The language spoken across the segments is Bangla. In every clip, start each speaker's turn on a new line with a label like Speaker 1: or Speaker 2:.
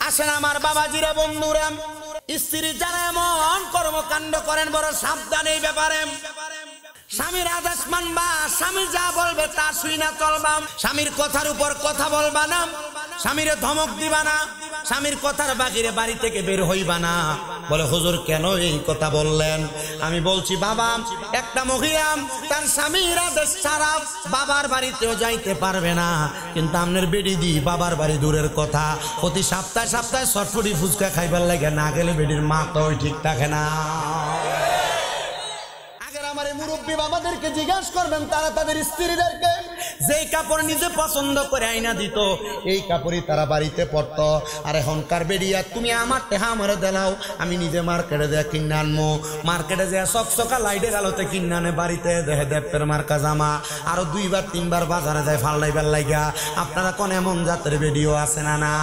Speaker 1: আসেন আমার বাবাজিরা, বন্ধুরা, স্ত্রী যারা এমন কর্মকাণ্ড করেন বড় সাবধান এই ব্যাপারে। স্বামীর আদেশ মানবা, স্বামী যা বলবে তা শুই না চলবা, স্বামীর কথার উপর কথা বলবা না, স্বামীরে ধমক দিবা না, স্বামীর কথার বাহিরে বাড়ি থেকে বের হইবা না। বলে হুজুর কেন এই কথা বললেন? আমি বলছি বাবা, একটা মহিলা তার স্বামীর আদেশ ছাড়া বাবার বাড়িতেও যাইতে পারবে না, কিন্তু আপনার বেডি দি বাবার বাড়ি দূরের কথা, প্রতি সপ্তাহে সপ্তাহে চটপটি ফুচকা খাইবার লাগে না গেলে বেডির মা তো ঠিক থাকে না। আমার মুরব্বী বাবাদেরকে জিজ্ঞাসা করবেন, তারা তাদের স্ত্রীদেরকে যেই কাপড় নিজে পছন্দ করে আইনা দিত এই কাপড়ই তারা বাড়িতে পরতো। আর এখনকার বেরিয়া তুমি আমার টেহা আমারে দেলাও, আমি নিজে মার্কেটে দিয়ে কিনে আনবো, মার্কেটে যে চকচকা লাইটের আলোতে কিনে আনে, বাড়িতে দেখে দেবের মার্কা জামা, আরো 2বার 3বার বাজারে যায় ফাল্লাইবার লাগা। আপনারা কোন এমন জাতের ভিডিও আছে না? না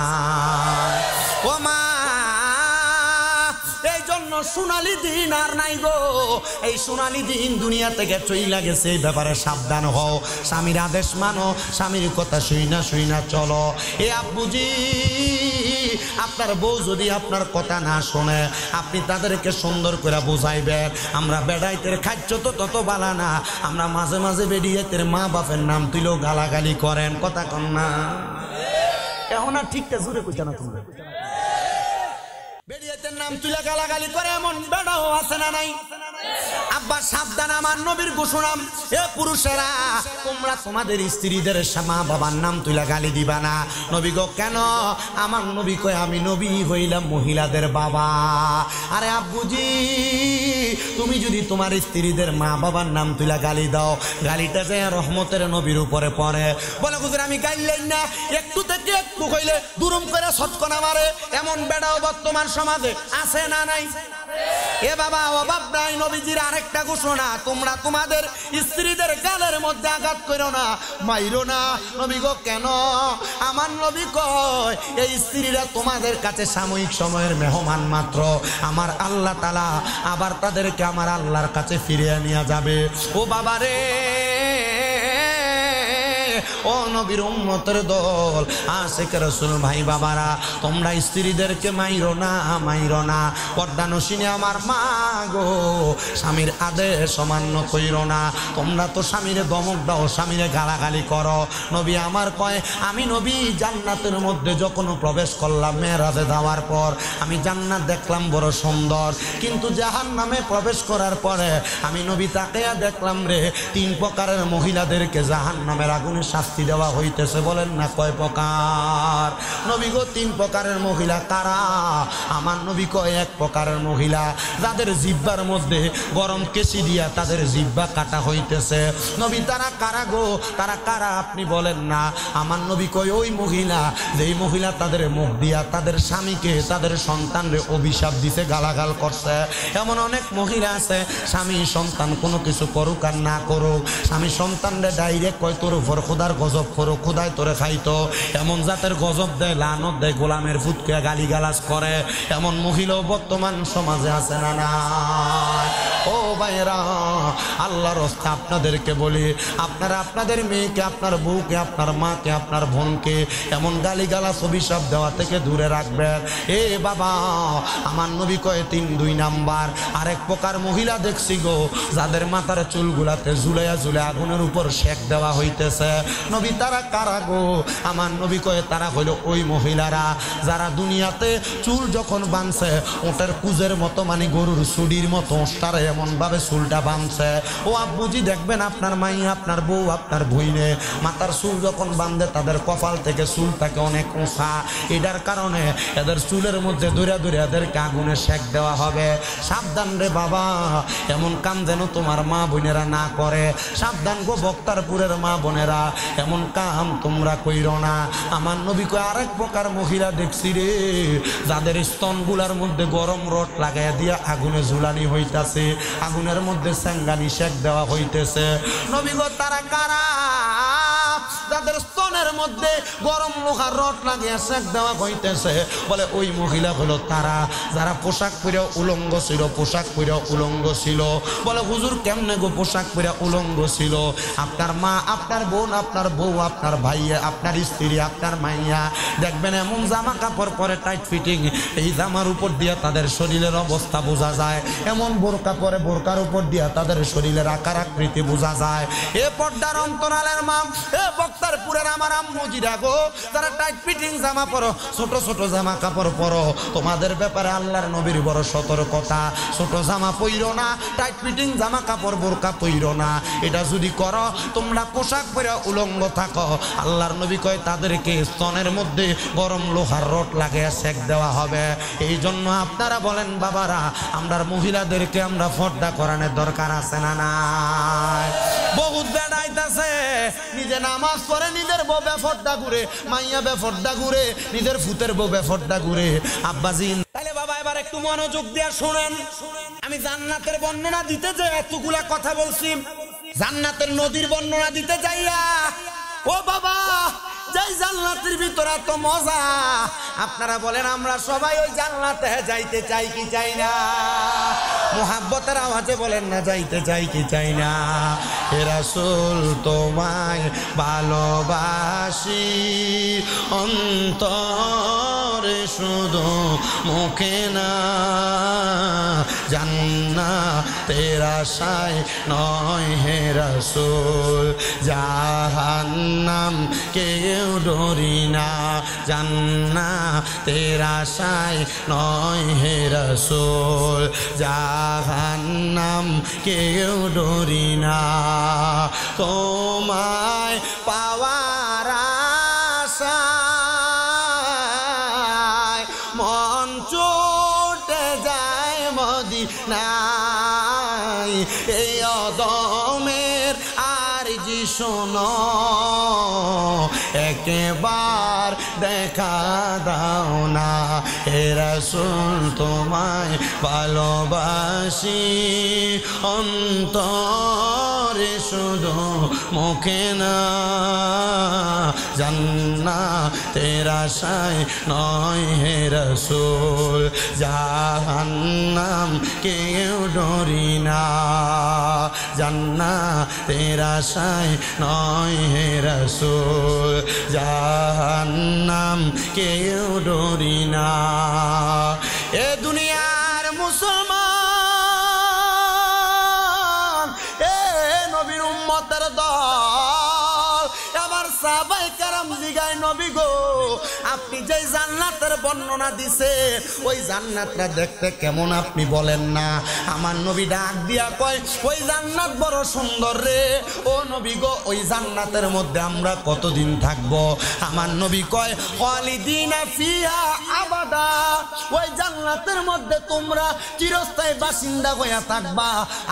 Speaker 1: ও মা, এই জন্য সোনালি দিন আর নাই গো, এই সোনালি দিন দুনিয়া থেকে চইলা গেছে। এই ব্যাপারে সাবধান হও, স্বামীর আদেশ মানো, স্বামীর কথা শুই না চলো। এ আব্বুজি, আপনার বউ যদি আপনার কথা না শোনে, আপনি তাদেরকে সুন্দর করে বুঝাইবেন। আমরা বেড়াইতের খাচ্ছ তো তত বালা না, আমরা মাঝে মাঝে বেরিয়েতের মা বাপের নাম তুইলেও গালাগালি করেন, কথা কন না? এখন আর ঠিকটা জুড়ে কইছ না তোমরা? বেরিয়েতের নাম তুলে গালাগালি করে এমন বেড়াও আছে না নাই? আব্বা সাবধান, আমার নবীর ঘোষণা, এ পুরুষেরা তোমরা তোমাদের স্ত্রীদের মা বাবার নাম তুলে গালি দিবা না। নবী গো কেন? আমার নবী কয় আমি নবী হইলাম মহিলাদের বাবা। আরে আব্বুজি, তুমি যদি তোমার স্ত্রীদের মা বাবার নাম তুলে গালি দাও, গালিটা যে রহমতের নবীর উপরে পড়ে। বলে হুজুর আমি গাইলেন না, একটু থেকে একটু কইলে দুরুম করে ছটকনা মারে, এমন বেড়াও বর্তমান সমাজে আছে না নাই? এ বাবা অভাব নাই। নবীজির আরেকটা ঘোষণা, তোমরা তোমাদের স্ত্রীদের গালের মধ্যে আঘাত করো না, মাইরো না। নবী গো কেন? আমার নবী কয় এই স্ত্রীরা তোমাদের কাছে সাময়িক সময়ের মেহমান মাত্র, আমার আল্লাহ তাআলা আবার তাদেরকে আমার আল্লাহর কাছে ফিরিয়ে নিয়ে যাবে। ও বাবা রে, ও নবীর উম্মতের দল, আশিক রাসূল ভাই বাবারা, তোমরা স্ত্রীদেরকে মাইরো না, পর্দানসিনী আমার মা গো, স্বামীর আদেশ অমান্য কইরো না। তোমরা তো স্বামীরে দমক দাও, স্বামীরে গালাগালি করো। নবী আমার কয় আমি নবী জান্নাতের মধ্যে যখন প্রবেশ করলাম মেরাজে যাওয়ার পর, আমি জান্নাত দেখলাম বড় সুন্দর, কিন্তু জাহান্নামে প্রবেশ করার পরে আমি নবী তাকিয়া দেখলাম রে 3 প্রকারের মহিলাদেরকে জাহান্নামের আগুনে শাস্তি দেওয়া হইতেছে। বলেন না কয় প্রকার? নবী গো 3 প্রকারের মহিলা কারা? আমার নবী কয় 1 প্রকারের মহিলা যাদের জিহ্বার মধ্যে গরম কেশি দিয়া তাদের জিহ্বা কাটা হইতেছে। নবী তারা কারা গো? তারা কারা আপনি বলেন না? আমার নবী কয় ওই মহিলা যেই মহিলা তাদের মুখ দিয়া তাদের স্বামীকে তাদের সন্তানরে অভিশাপ দিছে, গালাগাল করছে। এমন অনেক মহিলা আছে স্বামী সন্তান কোনো কিছু করুক আর না করুক, স্বামী সন্তানরে ডাইরেক্ট কয় তোর উপর খোদার গজব করো, খোদায় তোরে খাইতো, এমন জাতের গজব দেয়, লানত দেয়, গোলামের ফুটকে গালিগালাজ করে। এমন মহিলাও বর্তমান সমাজে আছে না না? ও ভাইরা, আল্লাহর রাস্তায় আপনাদেরকে বলি, আপনারা আপনাদের মেয়েকে, আপনার বউকে, আপনার মাকে, আপনার বোনকে এমন গালিগালাজ অভিশাপ দেওয়া থেকে দূরে রাখবেন। এ বাবা, আমার নবী কয়ে 2 নাম্বার আরেক প্রকার মহিলা দেখছি গো, যাদের মাথার চুলগুলাতে ঝুলাইয়া আগুনের উপর শেক দেওয়া হইতেছে। নবী তারা কারা গো? আমার নবী কয়ে তারা হইল ওই মহিলারা যারা দুনিয়াতে চুল যখন বাঁধছে ওটার কুজের মতো, মানে গরুর চুডির মতো তারা এমন ভাবে চুলটা বাঁধছে। ও আব্বুজি দেখবেন আপনার মাই, আপনার বউ, আপনার ভুইনে মাথার চুল যখন বাঁধে তাদের কপাল থেকে চুল থাকে অনেক উঁচা, এটার কারণে এদের চুলের মধ্যে ধরে এদেরকে আগুনে শেক দেওয়া হবে। সাবধান রে বাবা, এমন কাম যেন তোমার মা বোনেরা না করে। সাবধান গো বক্তারপুরের মা বোনেরা, এমন কাম তোমরা কইরো না। আমার নবী কয় আরেক প্রকার মহিলা দেখছি রে, যাদের স্তনগুলার মধ্যে গরম রড লাগাইয়া দিয়া আগুনে ঝুলানি হইতাছে, আগুনের মধ্যে সেঙ্গানি শেক দেওয়া হইতেছে। নবী গো তারা কারা? যাদের স্তনে স্তনের মধ্যে গরম লোহার রড লাগিয়ে সেক দেওয়া হইতেছে। বলে ওই মহিলা হলো তারা যারা পোশাক পরে উলঙ্গ ছিল, পোশাক পরে উলঙ্গ ছিল। বলে হুজুর কেমনে গো পোশাক পরে উলঙ্গ ছিল? আপনার মা, আপনার বোন, আপনার বউ, আপনার ভাইয়া, আপনার স্ত্রী, আপনার মাইয়া দেখবেন এমন জামা কাপড় পরে টাইট ফিটিং, এই জামার উপর দিয়ে তাদের শরীরের অবস্থা বোঝা যায়। এমন বোরকা পরে বোরকার উপর দিয়ে তাদের শরীরের আকার আকৃতি বোঝা যায়। এ পর্দার অন্তরালের মা, এ বক্তারপুরের আমার আম্মুজিরা গো, তারা টাইট ফিটিং জামা পরো, ছোট ছোট জামা কাপড় পরো। তোমাদের ব্যাপারে আল্লাহর নবীর বড় সতর্কতা, ছোট জামা পইরো না, টাইট ফিটিং জামা কাপড় বোরকা পইরো না। এটা যদি করো তোমরা পোশাক পরে উলঙ্গ থাকো, আল্লাহর নবী কয় তাদেরকে স্তনের মধ্যে গরম লোহার রড লাগিয়ে সেক দেওয়া হবে। এই জন্য আপনারা বলেন বাবারা, আমরা মহিলাদেরকে আমরা পর্দা করানোর দরকার আছে না নাই? বহুত বেড়াইতেছে, নিজে নামাজ পড়ে নিজের বউ বেপর্দা ঘুরে, মাইয়া বেপর্দা ঘুরে, নিজের ফুতের বউ বেপর্দা ঘুরে। আব্বাজিন তাহলে বাবা এবার একটু মনোযোগ দিয়ে শুনেন। আমি জান্নাতের বর্ণনা দিতে যে এতগুলা কথা বলছি, জান্নাতের নদীর বর্ণনা দিতে যাইয়া ও বাবা, যাই জান্নাতের ভিতরে এত মজা, আপনারা বলেন আমরা সবাই ওই জান্নাতে যাইতে চাই কি চাই না? মোহাব্বতের আওয়াজে বলেন না যাইতে চাই কি চাই না? হে রাসূল তোমায় ভালোবাসি অন্তরে শুধু মুখে না, জান্নাতের আশায় নয় হে রাসূল, জাহান্নাম কেউ ডরি না, জান্নাতের আশায় নয় হে রাসূল, জাহান্নাম কেউ ডরি না। তোমায় পাওয়ার আশায় মন ছুটে যায় মদিনায়, এই অদমের আরজি শোনো, একবার দেখা দাও না। হে রাসূল তোমায় ভালোবাসি অন্তরে শুধু মুখে না, জান্নাতের আশায় নয় হে রাসূল, জাহান্নাম কেউ ডরি না, জান্নাতের আশায় নয় হে রাসূল, জাহান্নাম কেউ ডরি না। এ দুনিয়ার মুসলমান, এ নবীর উম্মতের দল, আমার সাহাবায়ে কেরাম জিগায় নবী গো আপনি যে জান্নাতের বর্ণনা দিছে ওই জান্নাতটা দেখতে কেমন আপনি বলেন না? আমার নবী ডাক দিয়া কয় ওই জান্নাত বড় সুন্দর রে। ও নবী গো ওই জান্নাতের মধ্যে আমরা কতদিন থাকব? আমার নবী কয় খালিদিনা ফিহা আবাদা, ওই জান্নাতের মধ্যে তোমরা চিরস্থায়ী বাসিন্দা হইয়া থাকবা,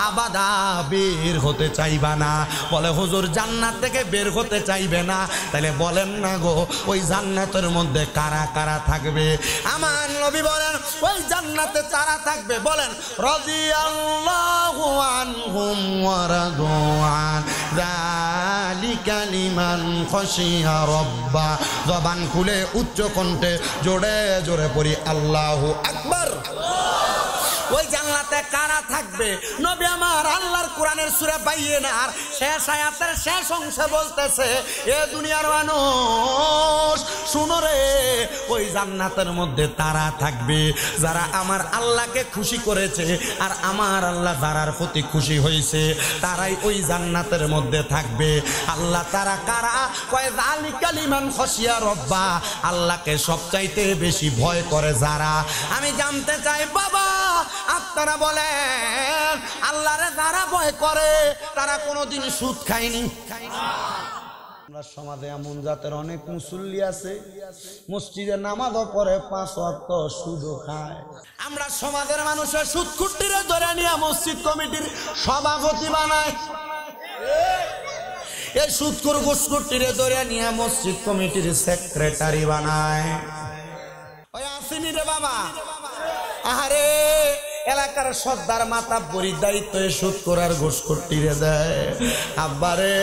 Speaker 1: আবাদা, বের হতে চাইবা না। বলে হুজুর জান্নাত থেকে বের হতে চাইবে না, তাহলে বলেন না গো ওই জান্নাতের মধ্যে কারা কারা থাকবে? আমার নবী বলেন ওই জান্নাতে তারা থাকবে, বলেন রাদিয়াল্লাহু আনহুম ওয়া রাদু আন, যালিকা লিমান খাশিয়া রাব্বা। জবান খুলে উচ্চ কণ্ঠে জোরে জোরে পড়ি আল্লাহু আকবার। ওই জান্নাতে কারা থাকবে? নবী আমার আল্লাহর কোরআনের সূরা বাইয়িনার শেষ আয়াতের শেষ অংশে বলতেছে, এ দুনিয়ার মানুষ শুনো রে, ওই জান্নাতের মধ্যে তারা থাকবে যারা আমার আল্লাহকে খুশি করেছে, আর আমার আল্লাহ যারার প্রতি খুশি হয়েছে তারাই ওই জান্নাতের মধ্যে থাকবে। আল্লাহ তারা কারা? কয় যালিকা লিমান খাশিয়া রাব্বা, আল্লাহকে সবচাইতে বেশি ভয় করে যারা। আমি জানতে চাই বাবা আপনারা বলেন আল্লাহরে যারা ভয় করে তারা কোনোদিন সুদ খায়নি? আমরা সমাজে এমন জাতের অনেক মুসল্লি আছে, মসজিদে নামাজও পড়ে 5 ওয়াক্ত সুদও খায়। আমরা সমাজের মানুষের সুদকুট্টিরে ধরে নিয়ে মসজিদ কমিটির সভাপতি বানায়, এই সুদকুর ঘুষকুট্টিরে ধরে নিয়ে মসজিদ কমিটির সেক্রেটারি বানায়। ওই আসেনি রে বাবা, আহারে এলাকার সর্দার মাতা বড়ির দায়িত্ব সুদ করার ঘুষকুট্টিরে দেয়। আব্বারে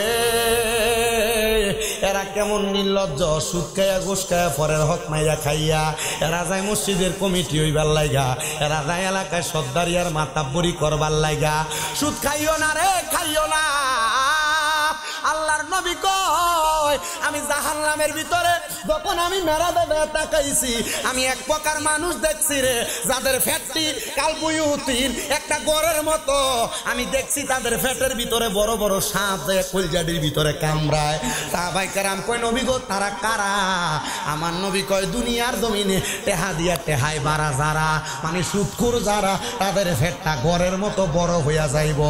Speaker 1: এরা কেমন নির্লজ্জ, সুদ খাইয়া ঘুষ খাইয়া পরের হক মাইয়া খাইয়া এরা যায় মসজিদের কমিটি হইবার লাইগা, এরা যায় এলাকায় সর্দারিয়ার মাতাব্বরি করবার লাইগা। সুদ খাইও না রে, খাইও না। আল্লাহর নবী কয় আমি জাহান্নামের ভিতরে যখন আমি মেরাদে তাকাইছি আমি এক প্রকার মানুষ দেখছি রে, যাদের ফ্যাটটি কালবুয়ুতিন একটা গড়ের মতো। আমি দেখছি তাদের ফ্যাটের ভিতরে বড় বড় সাপ যায় কলজাডির ভিতরে কামড়ায়। সাহাবায়ে কেরাম কয় নবী গো তারা কারা? আমার নবী কয় দুনিয়ার জমিনে টেহা দিয়া টেহাই বাড়া যারা, মানে সুদখোর যারা, তাদের ফ্যাটটা গড়ের মতো বড় হইয়া যাইব।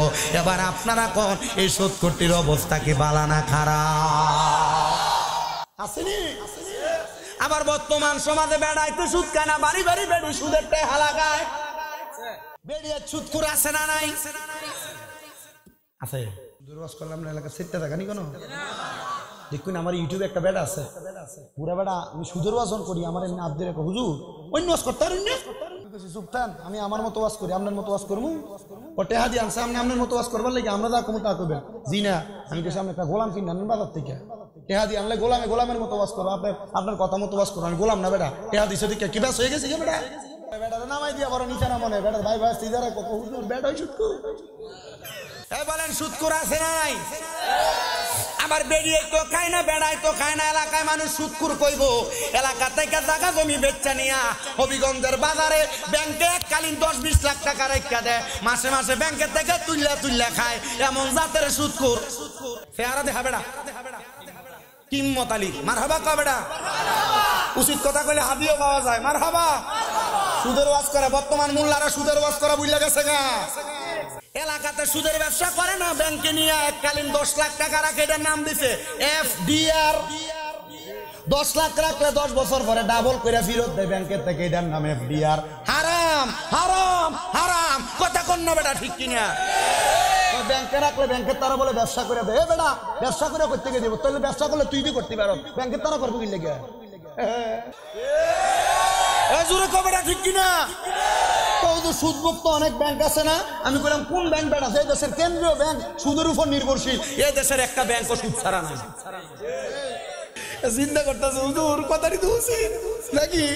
Speaker 1: এবার আপনারা কোন এই সুদখোরটির অবস্থা কি বালা না খারাপ? আসেনি? আবার বর্তমান সমাজে বেড়াইতে সুদ খায় না, বাড়ি বাড়ি বেড়ি সুদের টেহা লাগায়। বেড়িয়ে সুদখোর আছে না নাই? আছে। দুর্বাস করলাম না এলাকা সেটটা দেখানি কেন? দেখুন আমার ইউটিউবে একটা বেড়া আছে, পুরা বেড়া আমি সুদের ওয়াজন করি। আমার আব্দের হুজুর অন্য ওয়াজ করতে পারেন না, চুপতান আমি আমার মতো ওয়াজ করি, আপনার মতো ওয়াজ করবো। ও টেহা দিয়ে আনছে আমি আপনার মতো ওয়াজ করবার লাগে, আমরা যা কমু তা করবেন। জি না, আমি কেসে আপনি একটা গোলাম কিনে আনেন বাজার থেকে, টেহা দিয়ে আনলে গোলামের মতো ওয়াজ করবো, আপনার কথা মতো ওয়াজ করবো। আমি গোলাম না বেটা, টেহা দিছে দিকে কি ব্যাস হয়ে গেছে বেটা, বেটারে নামাই দিয়া বড় নিচে নামনে বেটার ভাই ভাই সিজারে কত হুজুর বেটা সুদখোর। এই বলেন সুদখোর আছে না নাই? আবার বেরিয়ে তো খায় না, বেড়াই তো খায় না। এলাকায় মানুষ সুদখোর কইব, এলাকা থেকে জায়গা জমি বেচা নিয়া হবিগঞ্জের বাজারে ব্যাংকে এককালীন 10-20 লাখ টাকা রেখা দেয়, মাসে মাসে ব্যাংকের থেকে তুল্লা খায়। এমন জাতের সুদখোর চেহারা দেখা বেড়া কিম্মত আলী মারহাবা কা বেড়া, উচিত কথা কইলে হাদিও পাওয়া যায়। মারহাবা। সুদের ওয়াজ করে বর্তমান মোল্লারা সুদের ওয়াজ করা বুঝলা গেছে গা। এলাকাতে সুদের ব্যবসা করে না, ব্যাংকে নিয়ে এককালীন 10 লাখ টাকা রাখে, এটার নাম দিছে এফডিআর। 10 লাখ রাখলে 10 বছর পরে ডাবল করে ফেরত দেয় ব্যাংকের থেকে, এটার নাম এফডিআর। হারাম হারাম হারাম, কথা কোন না বেটা, ঠিক কিনা? ব্যাংকে রাখলে ব্যাংকের তারা বলে ব্যবসা করে দেয়। বেটা ব্যবসা করে করতে গিয়ে দেবো, তাহলে ব্যবসা করলে তুই দিয়ে করতে পারো, ব্যাংকের তারা করবো কি লেগে? জোরে কবেটা ঠিক কিনা? সুদমুক্ত অনেক ব্যাংক আছে না? আমি বললাম কোন ব্যাংক বেটা? এই দেশের কেন্দ্রীয় ব্যাংক সুদের উপর নির্ভরশীল, এই দেশের একটা ব্যাংকও সুদ ছাড়া নাই। চিন্তা করতেছে হুজুর কথাটি তো উচিত নাকি?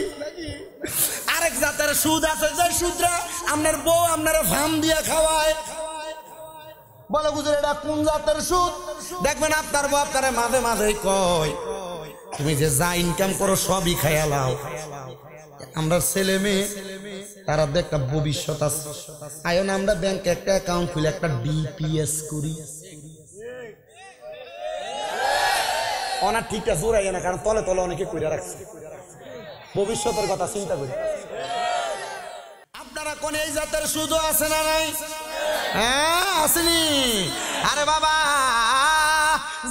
Speaker 1: আরেক জাতের সুদ আছে, যে সুদরা আপনার বউ আপনার ফার্ম দিয়ে খাওয়ায়। বলে হুজুর এটা কোন জাতের সুদ? দেখবেন আপনার বউ আপনার মাঝে মাঝে কয় তুমি যে যা ইনকাম করো সবই খাইয়া লাও। আমরা ছেলে মেয়ে তারা একটা ভবিষ্যৎ আছে, আয়ন আমরা ব্যাংকে একটা অ্যাকাউন্ট খুলে একটা ডিপিএস করি। অনা ঠিকটা জোরাই না, কারণ তলে তলে অনেকে কইরা রাখছে, ভবিষ্যতের কথা চিন্তা করি। আপনারা কোন এই জাতের সুদও আছে না নাই? হ্যাঁ আসেনি? আরে বাবা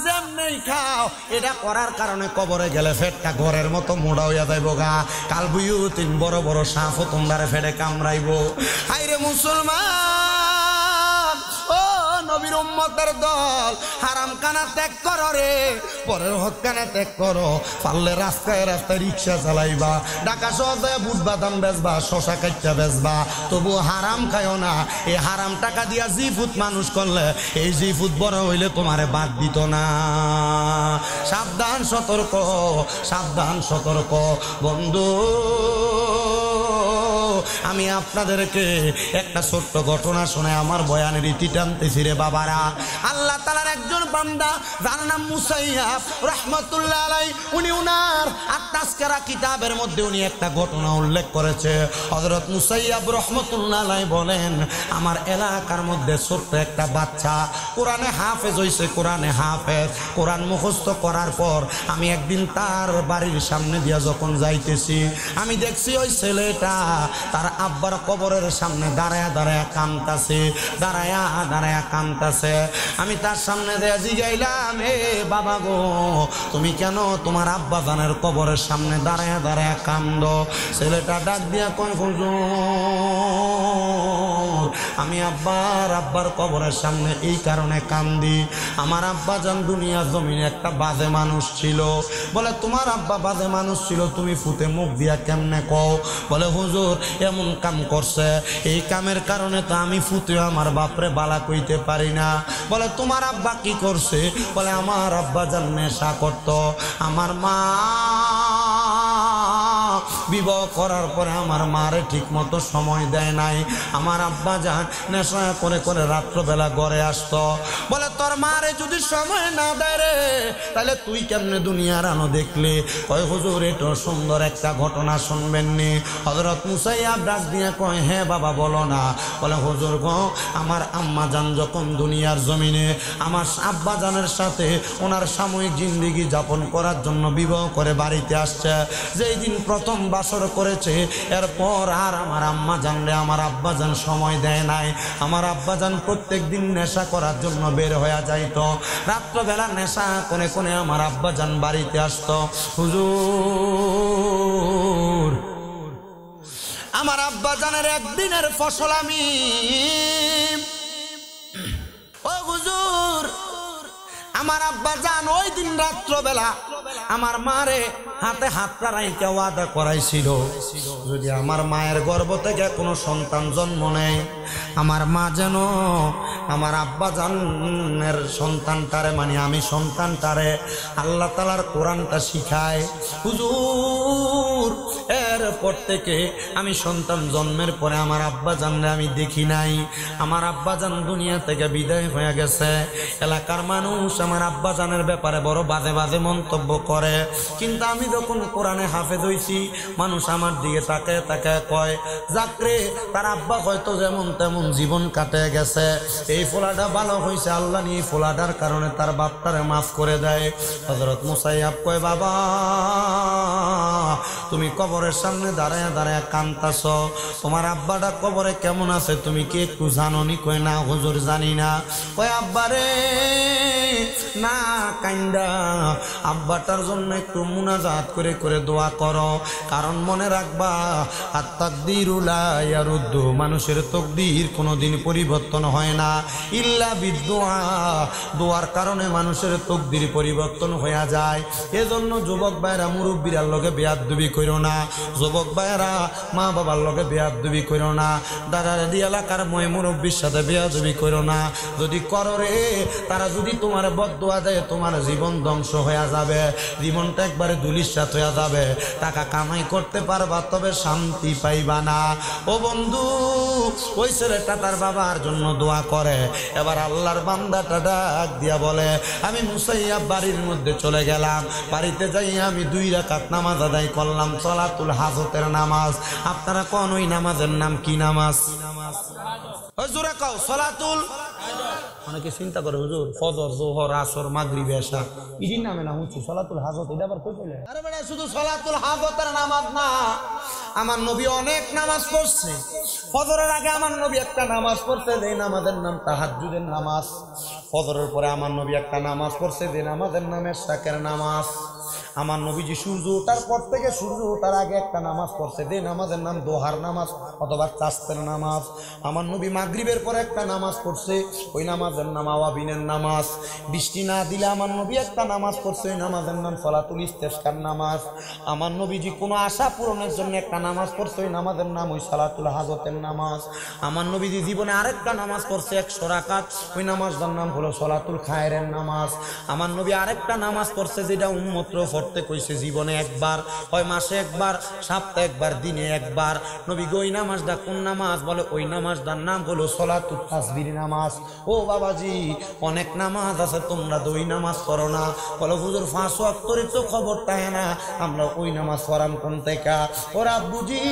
Speaker 1: যেমনি খাও, এটা করার কারণে কবরে গেলে ফেটটা ঘরের মতো মোড়া হইয়া যাইব গা। কালবুয়ুতিন বড় বড় সাপও তোমরা ফেটে কামড়াইব। হাইরে মুসলমান, ও নবীর উম্মতের দল, হারাম কানা ত্যাগ করো রে, পরের হক কানা ত্যাগ করো। পারলে রাস্তায় রাস্তায় রিক্সা চালাইবা, ঢাকা শহরে বুট বাদাম বেচবা, শশা কাইটা বেচবা, তবু হারাম খাইও না। এই হারাম টাকা দিয়া জিফুত মানুষ করলে এই জিফুত বড় হইলে তোমারে বাদ দিত না। সাবধান সতর্ক, সাবধান সতর্ক বন্ধু। আমি আপনাদেরকে একটা ছোট্ট ঘটনা শুনে আমার বয়ানের রীতি টানতেছি রে বাবারা। আল্লাহ তাআলার একজন বান্দা যার নাম মুসাইয়াব রাহমাতুল্লাহ আলাইহি, উনি উনার আত-তাযকিরা কিতাবের মধ্যে উনি একটা ঘটনা উল্লেখ করেছে। হযরত মুসাইয়াব রাহমাতুল্লাহ আলাইহি বলেন, আমার এলাকার মধ্যে ছোট্ট একটা বাচ্চা কোরআনে হাফেজ হইছে, কোরআনে হাফেজ, কোরআন মুখস্থ করার পর আমি একদিন তার বাড়ির সামনে দিয়া যখন যাইতেছি, আমি দেখছি ওই ছেলেটা তার আব্বার কবরের সামনে দাঁড়ায়া দাঁড়ায়া কাঁদতাছে, দাঁড়ায়া দাঁড়ায়া কাঁদতাছে। আমি তার সামনে দিয়ে জিগাইলাম, এ বাবা গো তুমি কেন তোমার আব্বা জানের কবরের সামনে দাঁড়ায়া দাঁড়ায়া কান্দো? ছেলেটা ডাক দিয়া কয়, হুজুর হুজুর আমি আব্বার কবরের সামনে এই কারণে কান্দি, আমার আব্বা জান দুনিয়া জমিনে একটা বাজে মানুষ ছিল। বলে তোমার আব্বা বাজে মানুষ ছিল তুমি ফুতে মুখ দিয়া কেমনে কও? বলে হুজুর এমন কাম করছে, এই কামের কারণে তো আমি ফুতেও আমার বাপরে বালা কইতে পারি না। বলে তোমার আব্বা কি করছে? বলে আমার আব্বা জান নেশা করত, আমার মা বিবাহ করার পরে আমার মারে ঠিক মতো সময় দেয় নাই, আমার আব্বা জান নেশা করে করে রাত্রবেলা ঘরে আসতো। বলে তোর মারে যদি সময় না দেয় রে তাহলে তুই কেমনে দুনিয়ার আলো দেখলে? কয় হুজুর এটা সুন্দর একটা ঘটনা শুনবেন নি? হযরত মুসাইয়াব ডাক দিয়ে কয় হ্যাঁ বাবা বলো না। বলে হুজুর গো আমার আম্মা জান যখন দুনিয়ার জমিনে আমার আব্বা জানের সাথে ওনার সাময়িক জিন্দেগি যাপন করার জন্য বিবাহ করে বাড়িতে আসছে, যেই দিন প্রথম বাসর করেছে এরপর আর আমার আম্মা জানলে আমার আব্বা জান সময় দেয় নাই। আমার আব্বা জান প্রত্যেক দিন নেশা করার জন্য বের হয়ে যাইতো, রাত্রবেলা নেশা কোনে কোনে আমার আব্বা জান বাড়িতে আসতো। হুজুর আমার আব্বা জানের একদিনের ফসল আমি, ও হুজুর আমার আব্বা জান ওই দিন রাত্রবেলা আমার মারে হাতে হাতটা রাইখা ওয়াদা করাইছিল যদি আমার মায়ের গর্ভ থেকে কোনো সন্তান জন্ম নেয় আমার মা যেন আমার আব্বা জানের সন্তানটারে মানে আমি সন্তানটারে আল্লাহ তাআলার কোরআনটা শিখায়। হুজুর এরপর থেকে আমি সন্তান জন্মের পরে আমার আব্বা জানরে আমি দেখি নাই, আমার আব্বা জান দুনিয়া থেকে বিদায় হয়ে গেছে। এলাকার মানুষ আমার আব্বা জানের ব্যাপারে বড় বাজে বাজে মন্তব্য করে, কিন্তু আমি যখন কোরআনে হাফেজ হইছি মানুষ আমার দিকে তাকায় তাকায় কয় যাকরে তার আব্বা হয়তো যেমন তেমন জীবন কাটে গেছে, এই ফোলাটা ভালো হয়েছে আল্লাহ নিয়ে ফোলাটার কারণে তার বাপটারে মাফ করে দেয়। হযরত মুসাইয়াব কয় বাবা তুমি কবরের সামনে দাঁড়ায় দাঁড়ায় কান্তাছ, তোমার আব্বাটা কবরে কেমন আছে তুমি কি একটু জানো নি? কয় না হুজুর জানি না। কয় আব্বারে না কাইন্দা আব্বাটার জন্য একটু মুনাজাত করে করে দোয়া করো, কারণ মনে রাখবা আত-তাকদীরু লা ইয়ারুদ্দু, মানুষের তকদির কোনোদিন পরিবর্তন হয় না ইল্লা বিদুআ, দোয়ার কারণে মানুষের তকদির পরিবর্তন হয়ে যায়। এজন্য যুবক ভাইরা মুরব্বীরার লগে বেয়াদবি কইরো না, যুবক ভাইরা মা বাবার লগে বেয়াদবি কইরো না, দাদা দাদি এলাকার মই মুরব্বীর সাথে বেয়াদবি কইরো না, যদি করো রে তারা যদি তোমার বদদোয়া দেয় তোমার জীবন ধ্বংস হয়ে যাবে, জীবনটা একবারে ধুলিস্যাৎ হয়ে যাবে, টাকা কামাই করতে পারবা তবে শান্তি পাইবা না। ও বন্ধু ওই ছেলেটা তার বাবার জন্য দোয়া করে, এবার আল্লাহর বান্দাটা ডাক দিয়া বলে আমি মুসাইয়াব বাড়ির মধ্যে চলে গেলাম, বাড়িতে যাই আমি 2 রাকাত নামাজ আদায় করলাম সলাতুল হাজতের নামাজ। আপনারা কোন ওই নামাজের নাম কি নামাজ? ওই জোরে কও সলাতুল। অনেকে চিন্তা করে হুজুর ফজর জোহর আসর মাগরিব এশা ইদিন নামে না হুজুর সলাতুল হাজত এটা আবার কই পেলে? আরে বেটা শুধু সলাতুল হাজতের নামাজ না, আমার নবী অনেক নামাজ পড়ছে। ফজরের আগে আমার নবী একটা নামাজ পড়ছে যে নামাজের নাম তাহাজ্জুদের নামাজ, ফজরের পরে আমার নবী একটা নামাজ পড়ছে যে নামাজের নাম ইশরাকের নামাজ, আমার নবীজি সূর্য ওঠার পর থেকে সূর্য ওঠার আগে একটা নামাজ পড়ছে যে নামাজের নাম দোহার নামাজ অথবা চাস্তের নামাজ, আমার নবী মাগরিবের পরে একটা নামাজ পড়ছে ওই নামাজের নাম আওয়াবিনের নামাজ, বৃষ্টি না দিলে আমার নবী একটা নামাজ পড়ছে ওই নামাজের নাম সলাতুল ইস্তেসকার নামাজ, আমার নবীজি কোনো আশা পূরণের জন্য একটা নামাজ পড়ছে ওই নামাজের নাম ওই সালাতুল হাজতের নামাজ, আমার নবীজি জীবনে আরেকটা নামাজ পড়ছে 100 রাকাত ওই নামাজটার নাম হলো সলাতুল খায়রের নামাজ, আমার নবী আরেকটা নামাজ পড়ছে যেটা উম্মতরে পড়তে কইছে জীবনে একবার, হয় মাসে একবার, সপ্তাহে একবার, দিনে একবার। নবী ওই নামাজটা কোন নামাজ? বলে ওই নামাজটার নাম হলো সলাতুল তাসবিহ নামাজ। ও বাবাজি অনেক নামাজ আছে তোমরা ওই নামাজ পড়ো না, বলে হুজুর 5 ওয়াক্তের তো খবরটা না, আমরা ওই নামাজ পড়াম কোন থেকে? ওরা বুঝি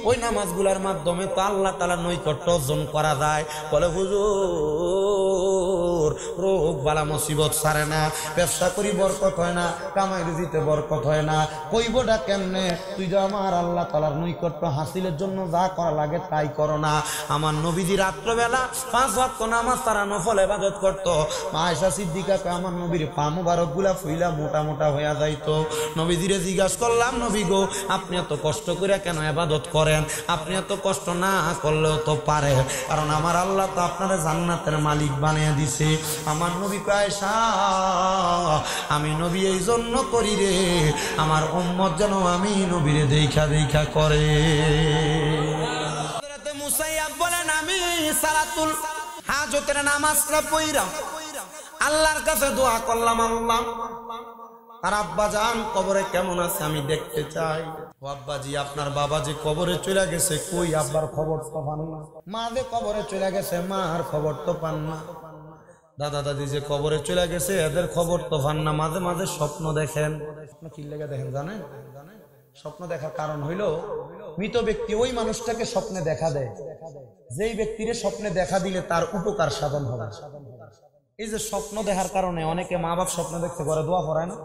Speaker 1: ওই নামাজগুলোর মাধ্যমে তো আল্লাহ তাআলার নৈকট্য অর্জন করা যায়। বলে হুজুর রোগ বালা মুসিবত ছাড়ে না, ব্যবসা করি বরকত হয় না, কামাই রুজিতে বরকত হয় না। কইবটা কেমনে? তুই যে আমার আল্লাহ তাআলার নৈকট্য হাসিলের জন্য যা করা লাগে তাই করো না। আমার নবীজি রাত্রবেলা 5 ওয়াক্ত নামাজ তারা নফল ইবাদত করত। মা আয়েশা সিদ্দিকা কয় আমার নবীর পা মুবারকগুলা ফুইলা মোটা মোটা হইয়া যাইতো। নবীজিরে জিজ্ঞাসা করলাম, নবী গো আপনি এত কষ্ট করে কেন ইবাদত করেন? আপনি এত কষ্ট না করলেও তো পারে, কারণ আমার আল্লাহ তো আপনারে জান্নাতের মালিক বানিয়ে দিছে। আমার নবী কয় আয়েশা আমি নবী এই জন্য করি রে, আমার উম্মত যেন আমি নবীরে দেখা দেখা করে। হযরত মুসাইয়াব বলেন আমি সালাতুল হাজতের নামাজটা পড়লাম, আল্লাহর কাছে দোয়া করলাম, আল্লাহ আর আব্বাজান কবরে কেমন আছে আমি দেখতে চাই। ও আব্বাজি আপনার বাবা যে কবরে চলে গেছে, কই আব্বার খবর তো পান না। মা যে কবরে চলে গেছে, মার খবর তো পান না। দাদা দাদি যে কবরে চলে গেছে, এদের খবর তো পান না। মাঝে মাঝে স্বপ্ন দেখেন। কি লেগে দেখেন জানেন? স্বপ্ন দেখার কারণ হইল মৃত ব্যক্তি ওই মানুষটাকে স্বপ্নে দেখা দেয়, যেই ব্যক্তিরে স্বপ্নে দেখা দিলে তার উপকার সাধন হবে। এই যে স্বপ্ন দেখার কারণে অনেকে মা বাপ স্বপ্ন দেখতে করে দোয়া পড়ায় না।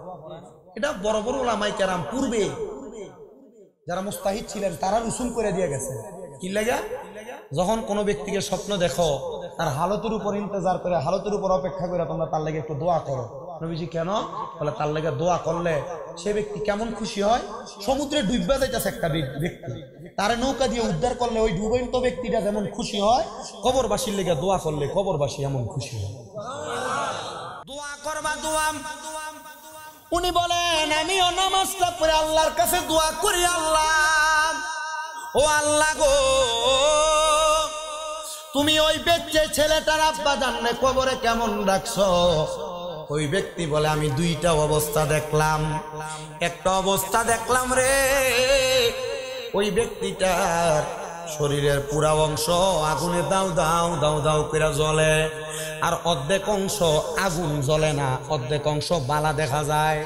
Speaker 1: এটা বড় বড় উলামায়ে কেরাম পূর্বে যারা মুস্তাহিদ ছিলেন তারা রুসুম করে দিয়ে গেছে। কি লাগা? যখন কোনো ব্যক্তিকে স্বপ্ন দেখো, তার হালতের উপর ইন্তজার করে, হালতের উপর অপেক্ষা করে তোমরা তার লাগে একটু দোয়া করো। নবীজি কেন বলে? তার লাগে দোয়া করলে সে ব্যক্তি কেমন খুশি হয়। সমুদ্রে ডুববা যাইতেছে একটা ব্যক্তি, তার নৌকা দিয়ে উদ্ধার করলে ওই ডুবন্ত ব্যক্তিটা যেমন খুশি হয়, কবরবাসীর লেগে দোয়া করলে কবরবাসী এমন খুশি হয়। দোয়া করবা দোয়া। উনি বলেন আমিও নামাজটা পড়ে আল্লাহর কাছে দোয়া করি, আল্লাহ ও আল্লাহ গো তুমি ওই ব্যক্তি ছেলেটার আব্বা জানলে কবরে কেমন রাখছো। ওই ব্যক্তি বলে আমি দুইটা অবস্থা দেখলাম। একটা অবস্থা দেখলাম রে, ওই ব্যক্তিটার শরীরের পুরা অংশ আগুনে দাও দাও দাও দাও করে জ্বলে, আর অর্ধেক অংশ আগুন জ্বলে না, অর্ধেক অংশ বালা দেখা যায়।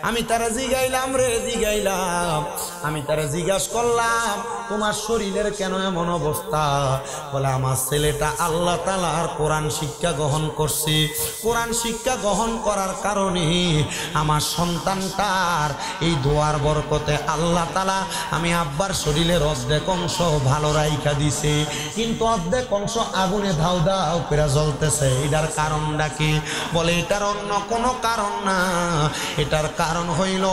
Speaker 1: আমি তারা জিগাইলাম রে, জিগাইলাম, আমি তারা জিজ্ঞাসা করলাম তোমার শরীরের কেন এমন অবস্থা? বলে আমার ছেলেটা আল্লাহ তাআলার কোরআন শিক্ষা গ্রহণ করছে, কোরআন শিক্ষা গ্রহণ করার কারণে আমার সন্তানটার এই দোয়ার বরকতে আল্লাহ তাআলা আমি আব্বার শরীরের অর্ধেক অংশ ভালো রাইখা দিছে, কিন্তু অর্ধেক অংশ আগুনে ধাউ ধাউ করে জ্বলতেছে। এটার কারণটা কি? বলে এটার অন্য কোনো কারণ না, এটার কারণ হইল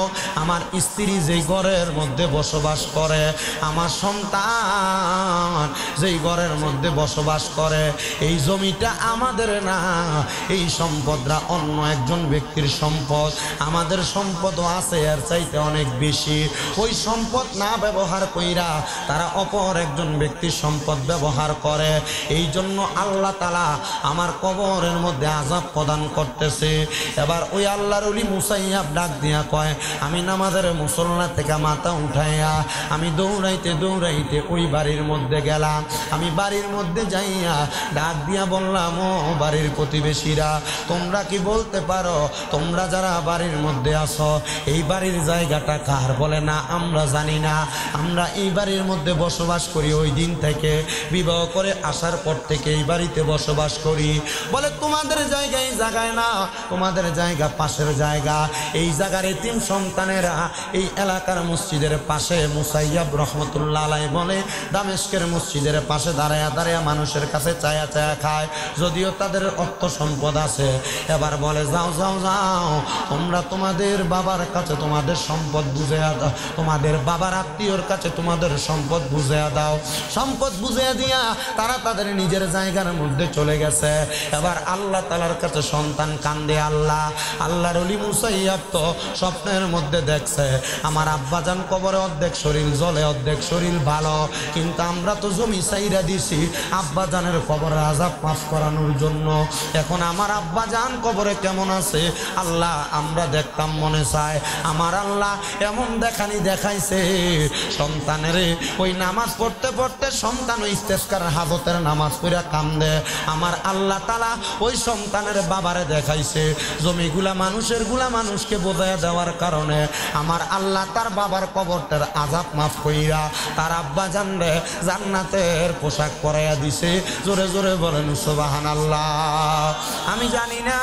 Speaker 1: আমার স্ত্রী যেই ঘরের মধ্যে বসবাস করে, আমার সন্তান যেই ঘরের মধ্যে বসবাস করে, এই জমিটা আমাদের না, এই সম্পদটা অন্য একজন ব্যক্তির সম্পদ। আমাদের সম্পদও আছে এর চাইতে অনেক বেশি। ওই সম্পদ না ব্যবহার কইরা তারা অপর একজন ব্যক্তির সম্পদ ব্যবহার করে। এই জন্য আল্লাহ তাআলা আমার কবরের মধ্যে আযাব প্রদান করতেছে। এবার ওই আল্লাহর ওলি মুসাইয়াব ডাক দিয়া কয় আমি নামাজের মুসল্লা থেকে মাথা উঠাইয়া আমি দৌড়াইতে দৌড়াইতে ওই বাড়ির মধ্যে গেলাম। আমি বাড়ির মধ্যে যাইয়া ডাক দিয়া বললাম ও বাড়ির প্রতিবেশীরা, তোমরা কি বলতে পারো তোমরা যারা বাড়ির মধ্যে আসো এই বাড়ির জায়গাটা কার? বলে না আমরা জানি না, আমরা এই বাড়ির মধ্যে বসবাস করি ওই দিন থেকে, বিবাহ করে আসার পর থেকে এই বাড়িতে বসবাস করি। বলে তোমাদের জায়গায় জায়গায় না, তোমাদের জায়গা পাশের জায়গা। এই জায়গার এতিম সন্তানেরা এই এলাকার মসজিদের পাশে, মুসাইয়াব রহমতুল্লাহ আলাইহি বলে দামেস্কের মসজিদের পাশে দাঁড়ায়া দাঁড়ায়া মানুষের কাছে চায়া চায়া খায়, যদিও তাদের অর্থ সম্পদ আছে। এবার বলে যাও যাও যাও, তোমরা তোমাদের বাবার কাছে তোমাদের সম্পদ বুঝাইয়া দাও, তোমাদের বাবার আত্মীয়র কাছে তোমাদের সম্পদ বুঝাইয়া দাও। সম্পদ বুঝাইয়া দিয়া তারা তাদের নিজের জায়গার মধ্যে চলে গেছে। এবার আল্লাহ তাআলার কাছে সন্তান কান্দে, আল্লাহ আল্লাহর ওলি মুসাইয়াব তো স্বপ্নের মধ্যে দেখছে আমার আব্বাজান কবরে অর্ধেক শরীর জ্বলে অর্ধেক শরীর ভালো, কিন্তু আমরা তো জমি চাইরা দিছি আব্বাজানের কবরে আযাব মাফ করানোর জন্য। এখন আমার আব্বাজান কবরে কেমন আছে আল্লাহ আমরা দেখতাম মনে চায়। আমার আল্লাহ এমন দেখানি দেখাইছে সন্তানের ওই নামাজ পড়তে পড়তে সন্তান ওই ইস্তেসকার হাজতের নামাজ পড়া কান্দে। আমার আল্লাহ তাআলা ওই সন্তানের বাবারে দেখাইছে জমিগুলা মানুষের গুলা মানুষকে বোঝাইয়া দেওয়ার কারণে আমার আল্লাহ তার বাবার কবরটার আযাব মাফ কইরা তার আব্বা জানরে জান্নাতের পোশাক পরাইয়া দিছে। জোরে জোরে বলেন সুবহানাল্লাহ। আমি জানি না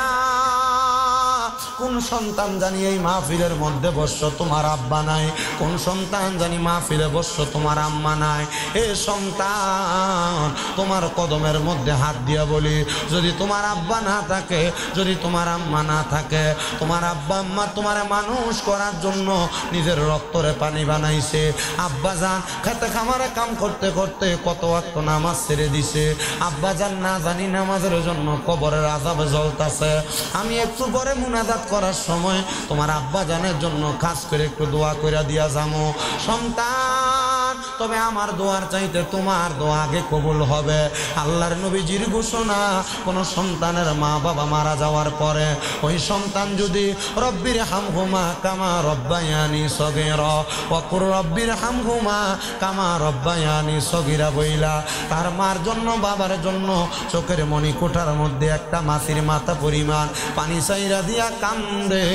Speaker 1: কোন সন্তান জানি এই মাহফিলের মধ্যে বসছো তোমার আব্বা নাই, কোন সন্তান জানি মাহফিলে বসছো তোমার আম্মা নাই। এ সন্তান, তোমার কদমের মধ্যে হাত দিয়া বলি, যদি তোমার আব্বা না থাকে, যদি তোমার আম্মা না থাকে, তোমার আব্বা আম্মা তোমার মানুষ করার জন্য নিজের রক্তরে পানি বানাইছে। আব্বা জান খেতে খামারে কাম করতে করতে কত ওয়াক্ত নামাজ ছেড়ে দিছে। আব্বা জান না জানি নামাজের জন্য কবরের আযাবে জ্বলতাছে। আমি একটু পরে মুনাজাত করার সময় তোমার আব্বা জানের জন্য খাস করে একটু দোয়া কইরা দিয়া যামো। সন্তান, তবে আমার দোয়ার চাইতে তোমার দোয়া আগে কবুল হবে। আল্লাহর নবীজির ঘোষণা, কোন সন্তানের মা বাবা মারা যাওয়ার পরে ওই সন্তান যদি রব্বির হামহুমা কামা রব্বায়ানি সগীরা ওয়া কুর রব্বির হামহুমা কামা রব্বায়ানি সগীরা বইলা তার মার জন্য বাবার জন্য চোখের মনি কোঠার মধ্যে একটা মাছির মাথা পরিমাণ পানি চাইরা দিয়া কান্দে,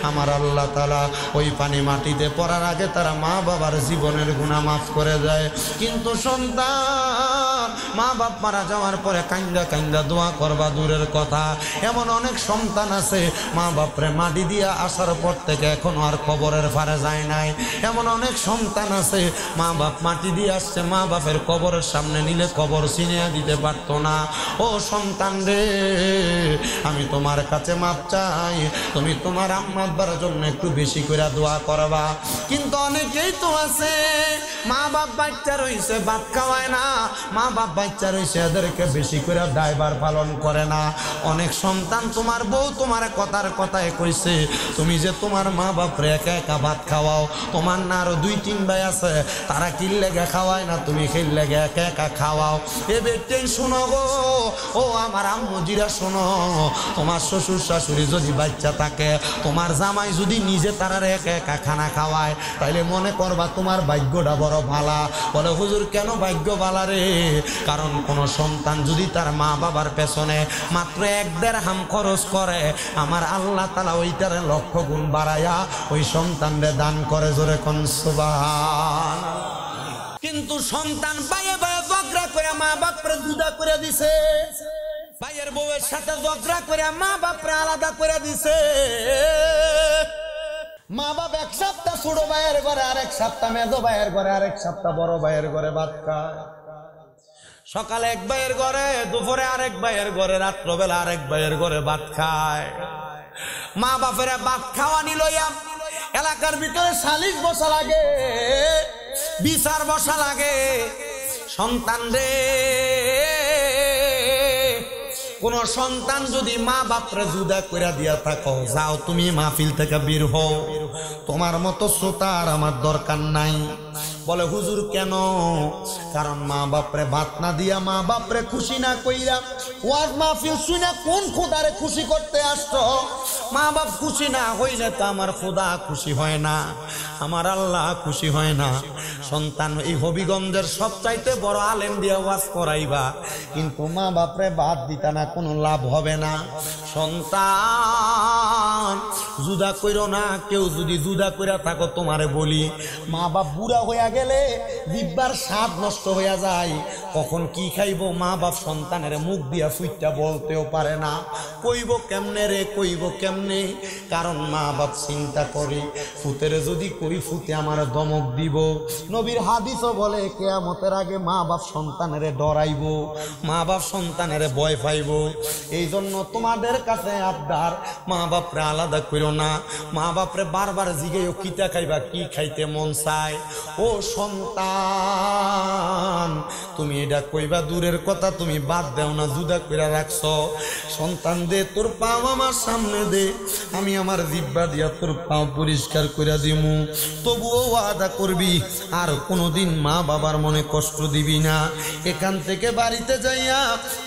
Speaker 1: আমার আল্লাহ তাআলা ওই পানি মাটিতে পড়ার আগে তারা মা বাবার জীবনের গুনাহ মাফ করে দেয়। কিন্তু সন্তান মা বাপ মারা যাওয়ার পরে কান্দা কান্দা দোয়া করবা দূরের কথা। এমন অনেক সন্তান আছে মা বাপরে মাটি দিয়া আসার পর থেকে এখনো আর কবরের ফারে যায় নাই। এমন অনেক সন্তান আছে মা বাপ মাটি দিয়ে আসছে, মা বাপের কবরের সামনে নিলে কবর চিনিয়ে দিতে পারতো না। ও সন্তান রে, আমি তোমার কাছে মাপ চাই, তুমি তোমার আম্মা আব্বার জন্য একটু বেশি করে দোয়া করবা। কিন্তু অনেকেই তো আছে মা বাপ বাচ্চা রয়েছে ভাত খাওয়ায় না, মা বাপ বাচ্চা রয়েছে এদেরকে বেশি করে দায়ভার পালন করে না। অনেক সন্তান তোমার বউ তোমার কথার কথায় কইছে, তুমি যে তোমার মা বাপরে একা একা ভাত খাওয়াও, তোমার না আরো 2-3 ভাই আছে তারা কিল লেগে খাওয়ায় না, তুমি খেল লেগে একা একা খাওয়াও। এ বেটেন শোনো গো, ও আমার আম্মুজিরা শোনো, তোমার শ্বশুর শাশুড়ি যদি বাচ্চা থাকে, তোমার জামাই যদি নিজে তারার একা একা খানা খাওয়ায়, তাইলে মনে করবা তোমার ভাগ্যটা বড় ভালা। বলে হুজুর কেন ভাগ্য ভালা রে? কারণ কোন সন্তান যদি তার মা বাবার পেছনে মাত্র 1 দিরহাম খরচ করে, আমার আল্লাহ তাআলা ওইটার লক্ষ গুণ বাড়ায়া ওই সন্তানরে দান করে। জোরে কোন সুবহানাল্লাহ। কিন্তু সন্তান বাইয়ে বাইয়ে ঝগড়া করে মা বাপরে জুদা করে দিছে, ভাইয়ের বউয়ের সাথে ঝগড়া করে মা বাপরে আলাদা করে দিছে। মা বাপ এক সপ্তাহ ছোট ভাইয়ের ঘরে, আরেক সপ্তাহ মেজো ভাইয়ের ঘরে, আরেক সপ্তাহ বড় ভাইয়ের ঘরে ভাত খায়। সকালে এক ভাইয়ের ঘরে, দুপুরে আরেক ভাইয়ের ঘরে, রাত্রবেলা আরেক ভাইয়ের ঘরে ভাত খায়। মা বাপেরা ভাত খাওয়া নিল, এলাকার ভিতরে সালিশ বসা লাগে, বিচার বসা লাগে। সন্তান রে, কোন সন্তান যদি মা বাপরে জুদা কইরা দিয়া থাকো, যাও তুমি মাহফিল থেকে বের হও, তোমার মতো শ্রোতা আর আমার দরকার নাই। বলে হুজুর কেন? কারণ মা বাপরে ভাত না দিয়া, মা বাপরে খুশি না কইরা ওয়াজ মাহফিল শুনে কোন খোদারে খুশি করতে আসছো? মা বাপ খুশি না হইলে তো আমার খোদা খুশি হয় না, আমার আল্লাহ খুশি হয় না। সন্তান এই হবিগঞ্জের সবচাইতে বড় আলেম দিয়া ওয়াজ করাইবা, কিন্তু মা বাপরে ভাত দিতা না, কোনো লাভ হবে না। সন্তান জুদা কইরো না। কেউ যদি জুদা কইরা থাকো, তোমারে বলি, মা বাপ বুড়া হইয়া গেলে জিহ্বার স্বাদ নষ্ট হইয়া যায়। কখন কি খাইবো মা বাপ সন্তানের মুখ দিয়া ফুইটা বলতেও পারে না। কইব কেমনে রে, কইব কেমনে? কারণ মা বাপ চিন্তা করে, ফুতের যদি কই ফুতে আমার দমক দিব। নবীর হাদিসও বলে কিয়ামতের আগে মা বাপ সন্তানের ডরাইব, মা বাপ সন্তানের ভয় পাইব। এই জন্য তোমাদের কাছে আবদার, মা বাপরে আলাদা করো না। মা বাপরে বারবার জিগাইও কিতা খাইবা, কি খাইতে মন চায়। ও সন্তান, তুমি এটা কইবা দূরের কথা, তুমি বাদ দেও না, জুদা কইরা রাখছো। সন্তান দে তোর পাও আমার সামনে দে, আমি আমার জিহ্বা দিয়া তোর পাও পরিষ্কার কইরা দিমু। তবুও ওয়াদা করবি আর কোনোদিন মা বাবার মনে কষ্ট দিবি না। এখান থেকে বাড়িতে যাইয়া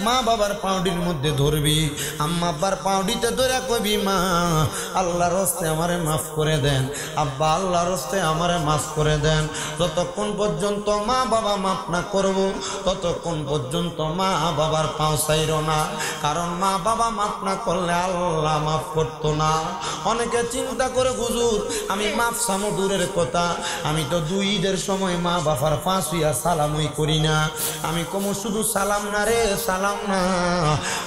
Speaker 1: মা বাবার পাউডির মধ্যে ধরবি, আম্মা আব্বার পাউডিতে ধরে কইবি, মা আল্লাহর হস্তে আমারে মাফ করে দেন, আব্বা আল্লাহর হস্তে আমারে মাফ করে দেন। যতক্ষণ পর্যন্ত মা বাবা মাফ না করবো, ততক্ষণ পর্যন্ত মা বাবার পাও ছাইরো না, কারণ মা বাবা মাফ না করলে আল্লাহ মাফ করতো না। অনেকে চিন্তা করে হুজুর আমি মাফ চামো দূরের কথা, আমি তো দুই ঈদের সময় মা বাবার পাঁচ হইয়া সালামই করি না। আমি কমু শুধু সালাম না রে সালাম না,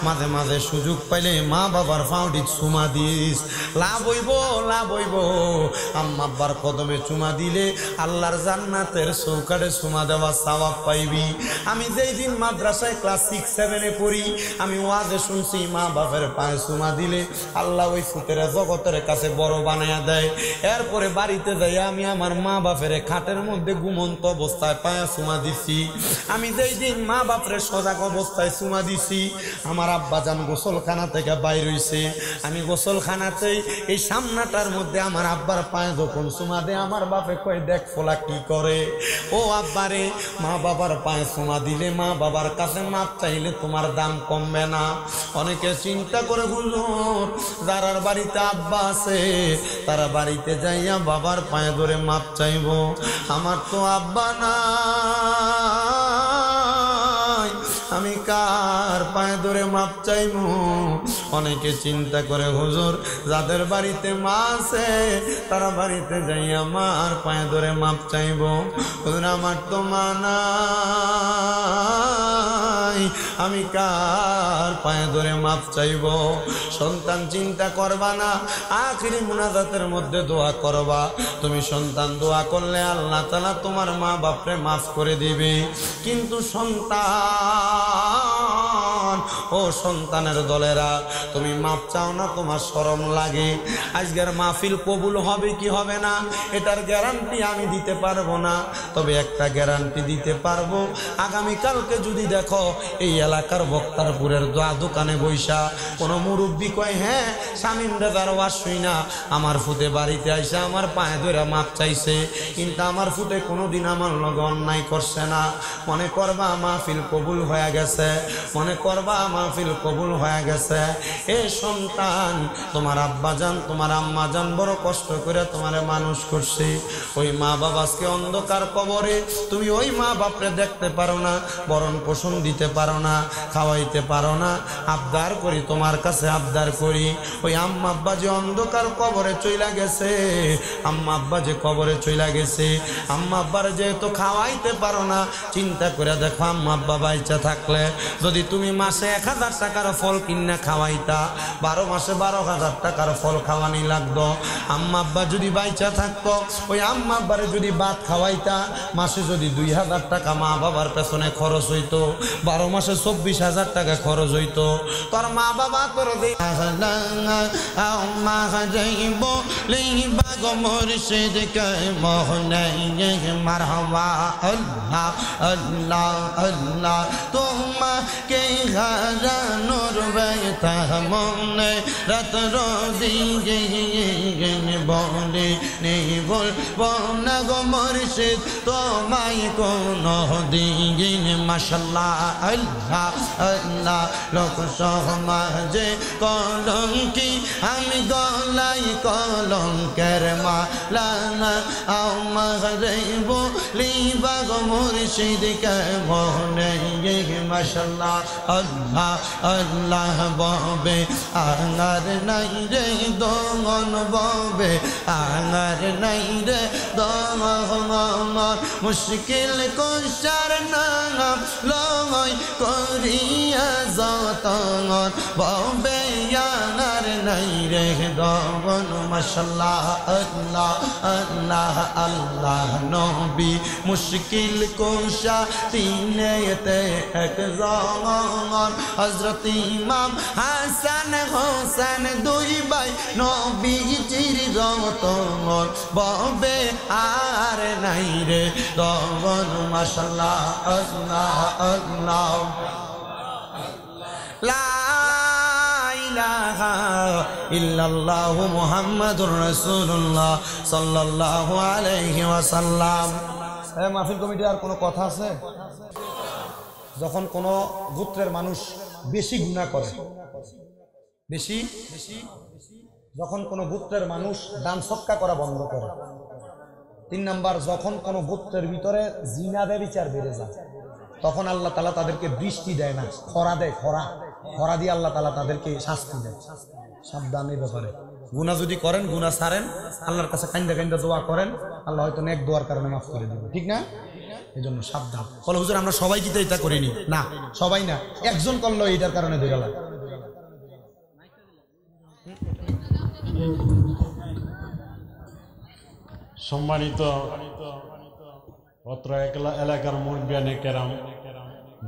Speaker 1: মাঝে মাঝে সুযোগ পাইলে মা বাবার পাউডি চুমা দিস, লাভ হইব লাভ হইব। আম্মা আব্বার কদমে চুমা দিলে আল্লাহর জান্নাতের চৌকাঠে চুমা দেওয়া সওয়াব পাইবি। আমি যেই দিন মাদ্রাসায় ক্লাস 6-7 পড়ি, আমি ওয়াজে শুনছি মা বাবার পায়ে চুমা দিলে আল্লাহ ওই ফুতের জগতের কাছে বড় বানায়া দেয়। এরপরে বাড়িতে যাই আমি আমার মা বাপের খাটের মধ্যে ঘুমন্ত অবস্থায় পায়ে চুমা দিছি। আমি যেই দিন মা বাপের সজাগ অবস্থায় চুমা দিছি, আমার আব্বাজান গোসলখানা থেকে বাইর হইছে, আমি গোসলখানাতেই এই সামনাটার মধ্যে আমার আব্বার পায়ে যখন চুমা দেয়, আমার বাপে কয় দেখ ফোলা কি করে। ও আব্বারে, মা বাবার পায়ে চুমা দিলে মা বাবার কাছে মাপ চাইলে তোমার দাম কমবে না। অনেকে চিন্তা করে হুজুর যারার বাড়িতে আব্বা আছে তারা বাড়িতে যাইয়া বাবার পায়ে ধরে মাপ চাইব, আমার তো আব্বা নাই, আমি কার পায়ে ধরে মাপ চাইব। অনেকে চিন্তা করে হুজুর যাদের বাড়িতে মা আছে তারা বাড়িতে যাইয়া মার পায়ে ধরে মাপ চাইব। হুজুর আমার তো মা নাই, আমি কার পায়ে ধরে মাপ চাইব। সন্তান চিন্তা করবা না, আখিরি মুনাজাতের মধ্যে দোয়া করবা। তুমি সন্তান দোয়া করলে আল্লাহ তাআলা তোমার মা বাপরে মাফ করে দিবে। কিন্তু সন্তান, ও সন্তানের দলেরা, তুমি মাপ চাও না, তোমার শরম লাগে। আজকের মাহফিল কবুল হবে কি হবে না এটার গ্যারান্টি আমি দিতে পারবো না, তবে একটা গ্যারান্টি দিতে পারবো, আগামীকালকে যদি দেখো এই এলাকার বক্তারপুরের দোকানে বৈশা কোনো মুরব্বী কয় হ্যাঁ শামীম দাদার ওয়াজ শুই না আমার ফুতে বাড়িতে আইসা আমার পায়ে ধরে মাপ চাইছে, কিন্তু আমার ফুতে কোনোদিন আমার লগে অন্যায় করছে না, মনে করবা মাহফিল কবুল হয়ে গেছে, মনে করবা মাহফিল কবুল হয়ে গেছে। এ সন্তান, তোমার আব্বাজান তোমার আম্মাজান বড় কষ্ট করে তোমারে মানুষ করছে, ওই মা বাবা আজকে অন্ধকার কবরে, তুমি ওই মা বাপরে দেখতে পারো না, বরণ পোষণ দিতে পারো না, খাওয়াইতে পারো না। আবদার করি তোমার কাছে আবদার করি, ওই আম্মা আব্বা যে অন্ধকার কবরে চইলা গেছে, আম্মা আব্বা যে কবরে চইলা গেছে, আম্মা আব্বার যেহেতু খাওয়াইতে পারো না, চিন্তা করে দেখো আম্মা আব্বা বাইচা থাকলে যদি তুমি মাসে 1000 টাকার ফল কিনা খাওয়াইতা, 12 মাসে 12,000 টাকার ফল খাওয়ানি লাগতো। আম্মা আব্বা যদি বাইচা থাকতো, ওই আম্মা আব্বারে যদি ভাত খাওয়াইতা, মাসে যদি 2000 টাকা মা বাবার পেছনে খরচ হইতো, 12 মাসে 24,000 টাকা খরচ হইতো। তোর মা বাবা তোর মুর্শিদ কে মোহনে মারহাবা আল্লাহ আল্লাহ আল্লাহ, তোমাকে হারানোর ব্যথা মনে রাত রোজি বলে নেই বলবো না গো মুর্শিদ তোমায় কোনো দিন। মাশাআল্লাহ আল্লাহ আল্লাহ, লোক সমাজে কলঙ্কি আমি গলাই কলঙ্কের মালা, আমারে বলিবা গো মুর্শিদ কে মনে। মাশাআল্লাহ আল্লাহ আল্লাহ, ববে আঙার নাই রে দমন, ববে আঙার নাই রে দমন, মুশকিল কুশার নাম লয় করিয়া যতন, ববে আঙার নাই রে দমন। মাশাআল্লাহ আল্লাহ আল্লাহ আল্লাহ, নবী মুশকিল কুশা তিনেতে একজন, হযরত ইমাম হাসান হোসেন দুই ভাই নবীজির রতন, ববে আর নাই রে দমন। মাশাআল্লাহ আল্লাহ আল্লাহ, লা ইলাহা ইল্লাল্লাহু মুহাম্মাদুর রাসূলুল্লাহ সাল্লাল্লাহু আলাইহি ওয়াসাল্লাম। এই মাহফিল কমিটি আর কোনো কথা আছে? যখন কোনো গোত্রের মানুষ বেশি গুনাহ করে, বেশি যখন কোনো গোত্রের মানুষ দান সৎকা করা বন্ধ করে, 3 নাম্বার যখন কোনো গোত্রের ভিতরে জিনা ব্যভিচার বেড়ে যায়, তখন আল্লাহ তাআলা তাদেরকে বৃষ্টি দেয় না, খরা দেয়, খরা দিয়ে আল্লাহ তাআলা তাদেরকে শাস্তি দেয়। সাবধান এই ব্যাপারে। গুনাহ যদি করেন, গুনাহ ছাড়েন, আল্লাহর কাছে কাইন্দা কাইন্দা দোয়া করেন, আল্লাহ হয়তো নেক দোয়ার কারণে মাফ করে দিবেন, ঠিক না? এই জন্য সাবধান। বলে হুজুর আমরা সবাই কি এটা করিনি? না, সবাই না, একজন করলো এইটার কারণে ধরে গেল।
Speaker 2: সম্মানিত অত্র এলাকার মুরব্বিয়ানে কেরাম,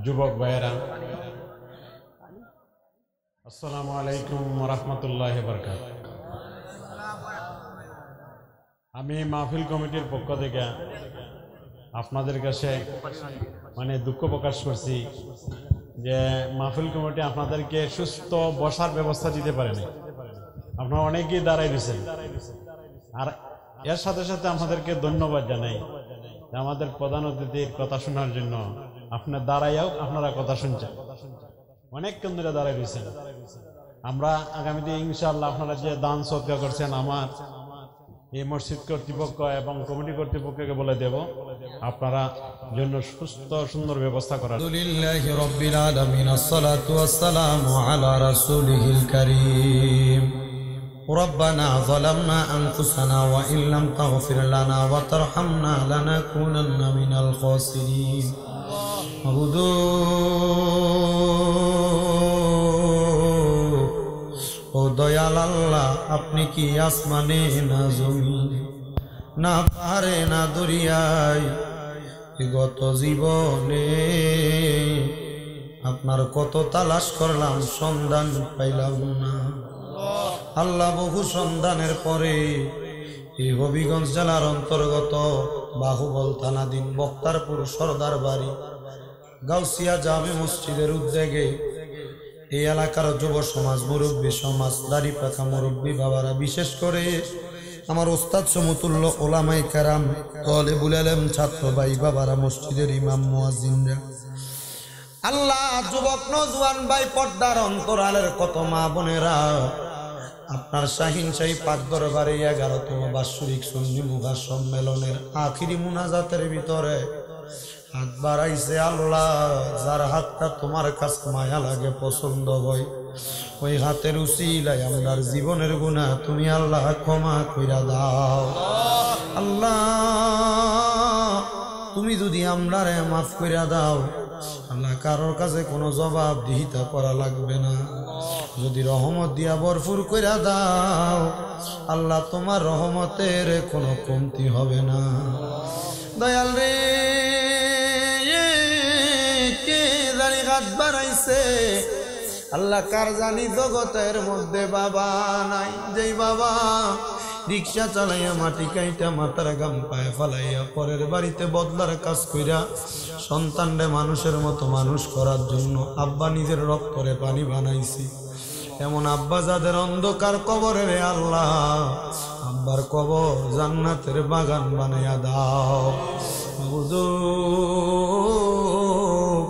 Speaker 2: যুবক ভাইয়েরা, আসসালামু আলাইকুম ওয়া রাহমাতুল্লাহি ওয়া বারাকাতুহু। আমি মাহফিল কমিটির পক্ষ থেকে আপনাদের কাছে দুঃখ প্রকাশ করছি যে মাহফিল কমিটি আপনাদেরকে সুস্থ বসার ব্যবস্থা দিতে পারেনি। আপনারা অনেকেই দাঁড়াই দিয়েছেন। আর এর সাথে সাথে আপনাদেরকে ধন্যবাদ জানাই যে আমাদের প্রধান অতিথির কথা শোনার জন্য আপনার দাঁড়াইয়াও আপনারা কথা শুনছেন, অনেকক্ষণ ধরে দাঁড়াই দিয়েছেন। আমরা আগামীতে ইনশাআল্লাহ আপনারা যে দান সদকা করছেন আমার এই মসজিদ কর্তৃপক্ষ এবং কমিটি কর্তৃপক্ষকে বলে দেব আপনারা জন্য সুস্থ সুন্দর ব্যবস্থা করার।
Speaker 1: আলহামদুলিল্লাহি রাব্বিল আলামিন, আসসালাতু ওয়াসসালামু আলা রাসূলিহিল কারীম। ربنا ظلمنا أنفسنا وإن لم تغفر لنا وترحمنا لنكونن من الخاسرين. ও দয়াল আল্লাহ, আপনি কি আসমানে না জমিন না পাহাড়ে না দরিয়ায়, গত জীবনে আপনার কত তালাশ করলাম, সন্ধান পাইলাম না। আল্লাহ বহু সন্ধানের পরে এই হবিগঞ্জ জেলার অন্তর্গত বাহুবল থানাধীন বক্তারপুর সরদার বাড়ি গাউসিয়া জামে মসজিদের উদ্যোগে এই এলাকার যুব সমাজ, মুরব্বী সমাজ, দাড়ি পাখা মুরব্বী বাবারা, বিশেষ করে আমার ওস্তাদ সমতুল্য ওলামায়ে কেরাম, তালেবুল ইলম, ছাত্র ভাই বাবারা, মসজিদের ইমাম, মুয়াজ্জিনরা, আল্লাহ যুবক নওজোয়ান ভাই, পর্দার অন্তরালের কত মা বোনেরা, আপনার শাহিন শাহী পাক দরবারে 11তম বাৎসরিক সুন্নি মুগা সম্মেলনের আখিরি মুনাজাতের ভিতরে হাত বাড়াইছে। আল্লাহ, যার হাতটা তোমার কাছে মায়া লাগে, পছন্দ হয়, ওই হাতের উসিলায় আমরার জীবনের গুনাহ তুমি আল্লাহ ক্ষমা কইরা দাও। আল্লাহ, তুমি যদি আমরারে মাফ কইরা দাও, আল্লাহ কারোর কাছে কোনো জবাবদিহিতা করা লাগবে না। যদি রহমত দিয়া ভরপুর কইরা দাও, আল্লাহ তোমার রহমতের কোনো কমতি হবে না। দয়াল রে, কে জানি হাত বাড়াইছে, আল্লাহ কার জানি জগতের মধ্যে বাবা নাই, যেই বাবা রিক্সা চালাইয়া মাটি কাইটা মাথার গাম পায়ে ফালাইয়া পরের বাড়িতে বদলার কাজ কইরা সন্তানরে মানুষের মতো মানুষ করার জন্য আব্বা নিজের রক্তরে পানি বানাইছি, এমন আব্বা যাদের অন্ধকার কবরে, রে আল্লাহ আব্বার কবর জান্নাতের বাগান বানাইয়া দাও।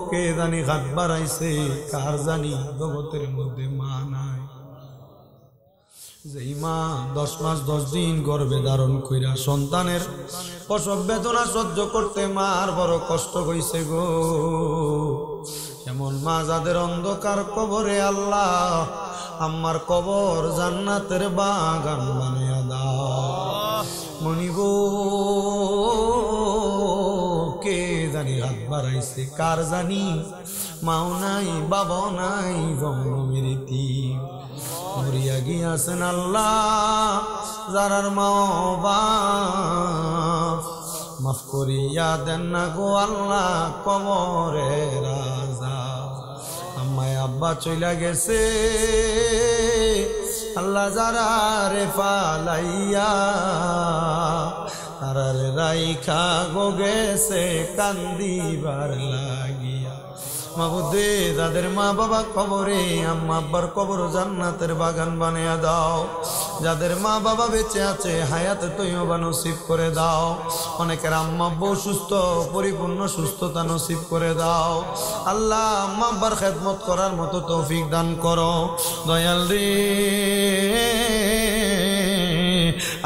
Speaker 1: কে জানি হাত বাড়াইছে, কার জানি জগতের মধ্যে মা নাই, যেই মা 10 মাস 10 দিন গর্ভে ধারণ কইরা সন্তানের প্রসব বেদনা সহ্য করতে মার বড় কষ্ট হইছে গো। এমন মা যাদের অন্ধকার কবরে, আল্লাহ আমার কবর জান্নাতের বাগান বানাইয়া দাও। মনিব কে জানি হাত বাড়াইছে, কার জানি মাও নাই, বাবাও নাই, জন্মের ইতিম মরিয়া গিয়াছেন। আল্লাহ যারার মাও বাপ মাফ করিয়া দেন না গো আল্লাহ, কবরে রাজা। আম্মায় আব্বা চইলা গেছে, আল্লাহ যারা রে ফালাইয়া তারারে রাইখা গো গেছে কান্দিবার লাগিয়া। মাবুদে যাদের মা বাবা কবরে, আম্মা আব্বার কবর জান্নাতের বাগান বানিয়ে দাও। যাদের মা বাবা বেঁচে আছে, হায়াতে তৈয়বা নসিব করে দাও। অনেকের আম্মা আব্বু সুস্থ, পরিপূর্ণ সুস্থতা নসিব করে দাও। আল্লাহ আম্মা আব্বার খেদমত করার মতো তৌফিক দান করো। দয়াল রে,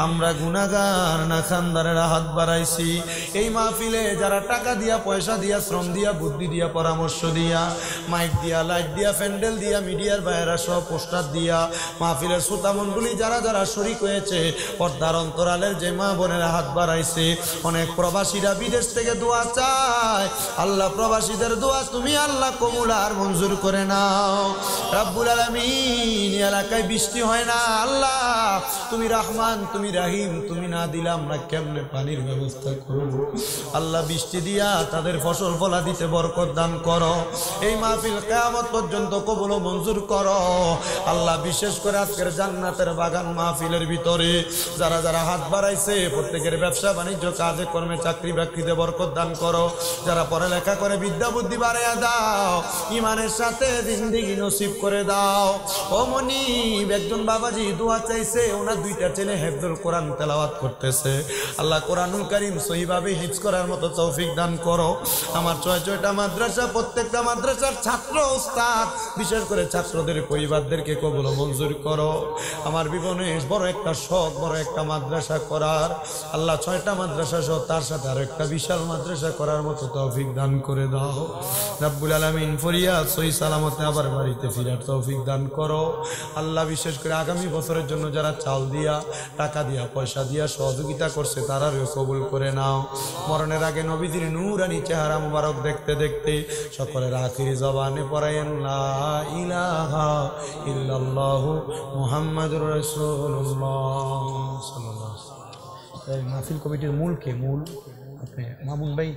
Speaker 1: আমরা গুনাহগার না খানদারেরা হাত বাড়াইছি। এই মাহফিলে যারা টাকা দিয়া, পয়সা দিয়া, শ্রম দিয়া, বুদ্ধি দিয়া, পরামর্শ দিয়া, মাইক দিয়া, লাইট দিয়া, প্যান্ডেল দিয়া, মিডিয়ার বাইরা সহ পোস্টার দিয়া, মাহফিলের শ্রোতামণ্ডলী যারা যারা শরীক হয়েছে, পর্দার অন্তরালের যে মা বোনেরা হাত বাড়াইছে, অনেক প্রবাসীরা বিদেশ থেকে দোয়া চায়। আল্লাহ প্রবাসীদের দোয়া তুমি আল্লাহ কবুল আর মঞ্জুর করে নাও। রাব্বুল আলামিন, এলাকায় বৃষ্টি হয় না, আল্লাহ তুমি রহমান, তুমি রাহিম, তুমি না দিলে আমরা কেমনে পানির ব্যবস্থা করব? আল্লাহ বৃষ্টি দিয়া তাদের ফসল ফলা দিতে বরকত দান করো। এই মাহফিল কিয়ামত পর্যন্ত কবুল ও মঞ্জুর করো। আল্লাহ বিশেষ করে আজকের জান্নাতের বাগান মাহফিলের ভিতরে যারা যারা হাত বাড়াইছে, প্রত্যেকের ব্যবসা বাণিজ্য, কাজে কর্মে, চাকরি বাকরিতে বরকত দান করো। যারা পড়ালেখা করে বিদ্যা বুদ্ধি বাড়াইয়া দাও, ইমানের সাথে জিন্দেগি নসিব করে দাও। ও মনিব, একজন বাবাজি দোয়া চাইছে, ওনার দুইটা ছেলে হেফজুল কোরআন তেলাওয়াত করতেছে। আল্লাহ কোরআনুল কারীম সহিভাবে হিফজ করার মতো তৌফিক দান করো। আমার 6টা মাদ্রাসা, প্রত্যেকটা মাদ্রাসার ছাত্র, উস্তাদ, বিশেষ করে ছাত্রদের পরিবারদেরকে কবুল ও মঞ্জুর করো। আমার জীবনে বড় একটা শখ, বড় একটা মাদ্রাসা করার। আল্লাহ 6টা মাদ্রাসা সহ তার সাথে আরো একটা বিশাল মাদ্রাসা করার মতো তৌফিক দান করে দাও। রাব্বুল আলামিন, ফরিয়াদ সহি সালামতে আবার বাড়িতে ফিরার তৌফিক দান করো। আল্লাহ বিশেষ করে আগামী বছরের জন্য যারা চাল দিয়া, টাকা দিয়া, পয়সা দিয়া সহযোগিতা করছে, তারাও কবুল করে নাও। মরণের আগে নবীজির নূরানি চেহারা মুবারক দেখতে দেখতে সকলের আখিরি জবানে পড়ায়েন লা ইলাহা ইল্লাল্লাহু মুহাম্মাদুর রাসূলুল্লাহ সাল্লাল্লাহু আলাইহি ওয়াসাল্লাম। মাহফিল কমিটির মূল কে? মূল আপনি মামুন ভাই।